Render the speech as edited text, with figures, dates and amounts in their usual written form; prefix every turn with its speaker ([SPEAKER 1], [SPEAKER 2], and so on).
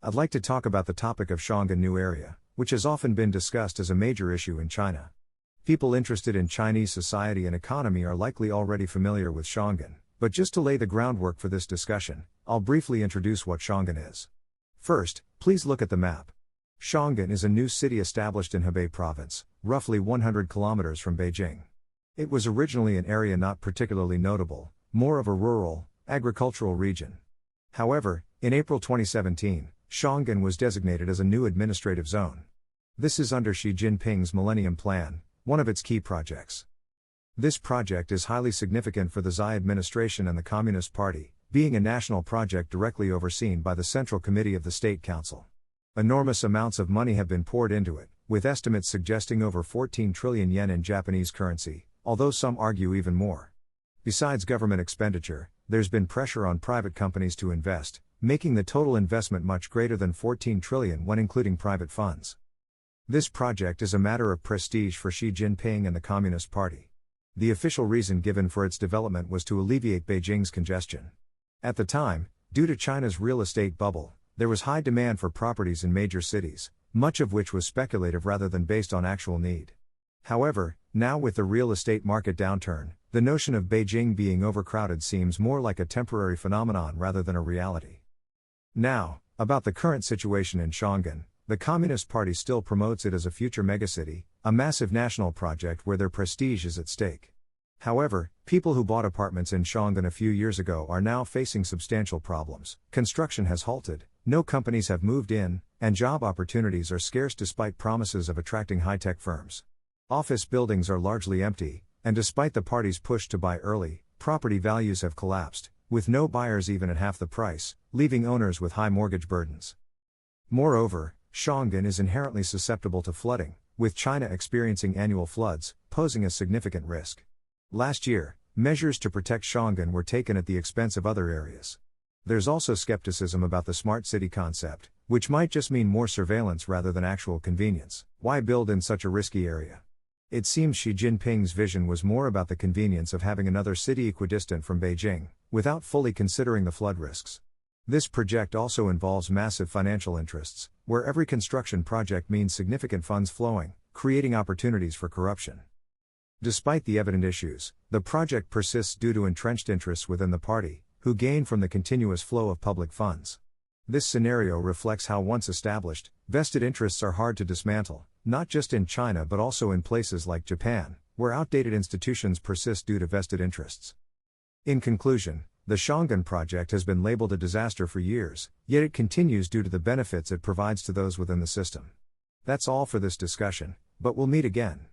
[SPEAKER 1] I'd like to talk about the topic of Xiongan New Area, which has often been discussed as a major issue in China. People interested in Chinese society and economy are likely already familiar with Xiongan, but just to lay the groundwork for this discussion, I'll briefly introduce what Xiongan is. First, please look at the map. Xiongan is a new city established in Hebei province, roughly 100 kilometers from Beijing. It was originally an area not particularly notable, more of a rural, agricultural region. However, in April 2017, Xiongan was designated as a new administrative zone. This is under Xi Jinping's Millennium Plan, one of its key projects. This project is highly significant for the Xi administration and the Communist Party, being a national project directly overseen by the Central Committee of the State Council. Enormous amounts of money have been poured into it, with estimates suggesting over 14 trillion yen in Japanese currency, although some argue even more. Besides government expenditure, there's been pressure on private companies to invest, making the total investment much greater than 14 trillion when including private funds. This project is a matter of prestige for Xi Jinping and the Communist Party. The official reason given for its development was to alleviate Beijing's congestion. At the time, due to China's real estate bubble, there was high demand for properties in major cities, much of which was speculative rather than based on actual need. However, now with the real estate market downturn, the notion of Beijing being overcrowded seems more like a temporary phenomenon rather than a reality. Now, about the current situation in Xiongan, the Communist Party still promotes it as a future megacity, a massive national project where their prestige is at stake. However, people who bought apartments in Xiongan a few years ago are now facing substantial problems. Construction has halted, no companies have moved in, and job opportunities are scarce despite promises of attracting high-tech firms. Office buildings are largely empty, and despite the party's push to buy early, property values have collapsed, with no buyers even at half the price, leaving owners with high mortgage burdens. Moreover, Xiongan is inherently susceptible to flooding, with China experiencing annual floods, posing a significant risk. Last year, measures to protect Xiongan were taken at the expense of other areas. There's also skepticism about the smart city concept, which might just mean more surveillance rather than actual convenience. Why build in such a risky area? It seems Xi Jinping's vision was more about the convenience of having another city equidistant from Beijing, without fully considering the flood risks. This project also involves massive financial interests, where every construction project means significant funds flowing, creating opportunities for corruption. Despite the evident issues, the project persists due to entrenched interests within the party, who gain from the continuous flow of public funds. This scenario reflects how once established, vested interests are hard to dismantle, not just in China but also in places like Japan, where outdated institutions persist due to vested interests. In conclusion, the Xiongan project has been labeled a disaster for years, yet it continues due to the benefits it provides to those within the system. That's all for this discussion, but we'll meet again.